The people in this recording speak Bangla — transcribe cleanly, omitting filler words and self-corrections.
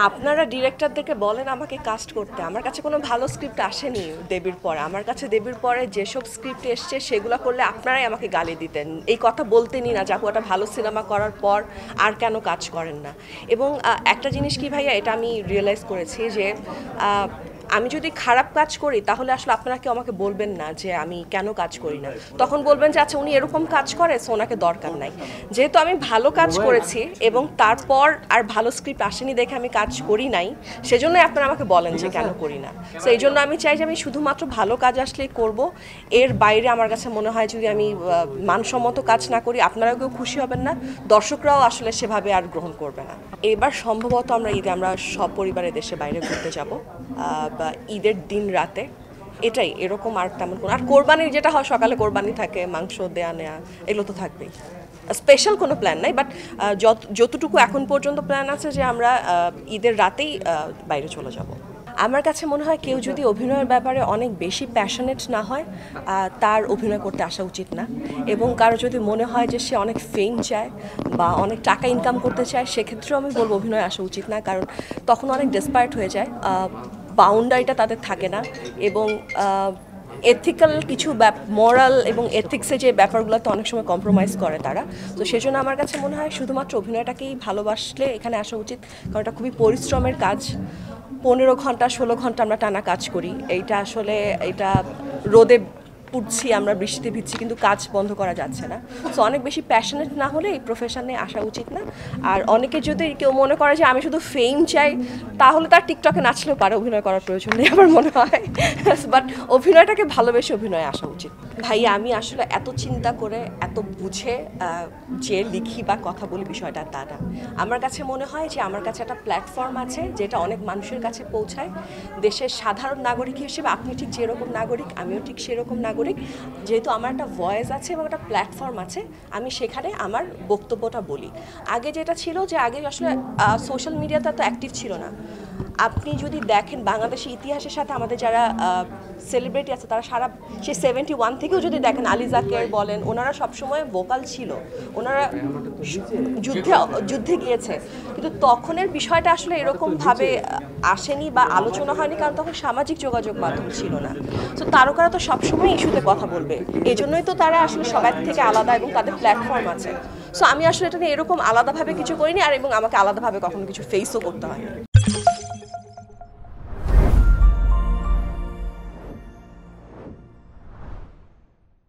আপনারা ডিরেক্টরদেরকে বলেন আমাকে কাস্ট করতে। আমার কাছে কোনো ভালো স্ক্রিপ্ট আসেনি দেবীর পরে। আমার কাছে দেবীর পরে যেসব স্ক্রিপ্ট এসছে সেগুলো করলে আপনারাই আমাকে গালি দিতেন, এই কথা বলতেনই না যে আপু একটা ভালো সিনেমা করার পর আর কেন কাজ করেন না। এবং একটা জিনিস কি ভাইয়া, এটা আমি রিয়েলাইজ করেছি যে আমি যদি খারাপ কাজ করি তাহলে আসলে আপনারা কেউ আমাকে বলবেন না যে আমি কেন কাজ করি না, তখন বলবেন যে আচ্ছা উনি এরকম কাজ করে সো ওনাকে দরকার নাই। যেহেতু আমি ভালো কাজ করেছি এবং তারপর আর ভালো স্ক্রিপ্ট আসেনি দেখে আমি কাজ করি নাই, সেজন্যই আপনারা আমাকে বলেন যে কেন করি না। সো এই জন্য আমি চাই যে আমি শুধুমাত্র ভালো কাজ আসলেই করব। এর বাইরে আমার কাছে মনে হয় যদি আমি মানসম্মত কাজ না করি আপনারাও কেউ খুশি হবেন না, দর্শকরাও আসলে সেভাবে আর গ্রহণ করবে না। এবার সম্ভবত আমরা ঈদে আমরা সব পরিবারে দেশে বাইরে ঘুরতে যাব, বা ঈদের দিন রাতে, এটাই। এরকম আর তেমন কোনো, আর কোরবানির যেটা হয় সকালে কোরবানি থাকে, মাংস দেয়া নেয়া এগুলো তো থাকবেই। স্পেশাল কোনো প্ল্যান নাই, বাট যতটুকু এখন পর্যন্ত প্ল্যান আছে যে আমরা ঈদের রাতেই বাইরে চলে যাব। আমার কাছে মনে হয় কেউ যদি অভিনয়ের ব্যাপারে অনেক বেশি প্যাশনেট না হয় তার অভিনয় করতে আসা উচিত না। এবং কারো যদি মনে হয় যে সে অনেক ফেম চায় বা অনেক টাকা ইনকাম করতে চায়, সেক্ষেত্রেও আমি বলবো অভিনয় আসা উচিত না, কারণ তখন অনেক ডেসপায়ার্ট হয়ে যায়, বাউন্ডারিটা তাদের থাকে না। এবং এথিক্যাল কিছু মরাল এবং এথিক্সে যে ব্যাপারগুলোতে অনেক সময় কম্প্রোমাইজ করে তারা। তো সেজন্য আমার কাছে মনে হয় শুধুমাত্র অভিনয়টাকেই ভালোবাসলে এখানে আসা উচিত, কারণ এটা খুবই পরিশ্রমের কাজ। 15 ঘন্টা 16 ঘন্টা আমরা টানা কাজ করি, এইটা আসলে এটা রোদে পুড়ছি আমরা, বৃষ্টিতে ভিজছি, কিন্তু কাজ বন্ধ করা যাচ্ছে না। সো অনেক বেশি প্যাশনেট না হলে এই প্রফেশনে আসা উচিত না। আর অনেকে যদি কেউ মনে করে যে আমি শুধু ফেম চাই, তাহলে তার টিকটকে নাচলেও পারে, অভিনয় করার প্রয়োজন নেই আমার মনে হয়। বাট অভিনয়টাকে ভালোবেসে অভিনয়ে আসা উচিত। ভাইয়া আমি আসলে এত চিন্তা করে এত বুঝে যে লিখি বা কথা বলি বিষয়টা তা না। আমার কাছে মনে হয় যে আমার কাছে একটা প্ল্যাটফর্ম আছে যেটা অনেক মানুষের কাছে পৌঁছায়। দেশের সাধারণ নাগরিক হিসেবে আপনি ঠিক যেরকম নাগরিক আমিও ঠিক সেরকম নাগরিক। যেহেতু আমার একটা ভয়েস আছে এবং একটা প্ল্যাটফর্ম আছে, আমি সেখানে আমার বক্তব্যটা বলি। আগে যেটা ছিল যে আগে আসলে সোশ্যাল মিডিয়াতে এত অ্যাক্টিভ ছিল না। আপনি যদি দেখেন বাংলাদেশের ইতিহাসের সাথে আমাদের যারা সেলিব্রিটি আছে তারা সারা সেই 71 থেকেও যদি দেখেন, আলী জাকের বলেন, ওনারা সবসময় ভোকাল ছিল, ওনারা যুদ্ধে গিয়েছে, কিন্তু তখনের বিষয়টা আসলে এরকমভাবে আসেনি বা আলোচনা হয়নি, কারণ তখন সামাজিক যোগাযোগ মাধ্যম ছিল না। তো তারকারা তো সবসময় ইস্যুতে কথা বলবে, এই জন্যই তো তারা আসলে সবার থেকে আলাদা এবং তাদের প্ল্যাটফর্ম আছে। সো আমি আসলে এটা নিয়ে এরকম আলাদাভাবে কিছু করিনি, আর এবং আমাকে আলাদাভাবে কখনো কিছু ফেসও করতে হয়নি।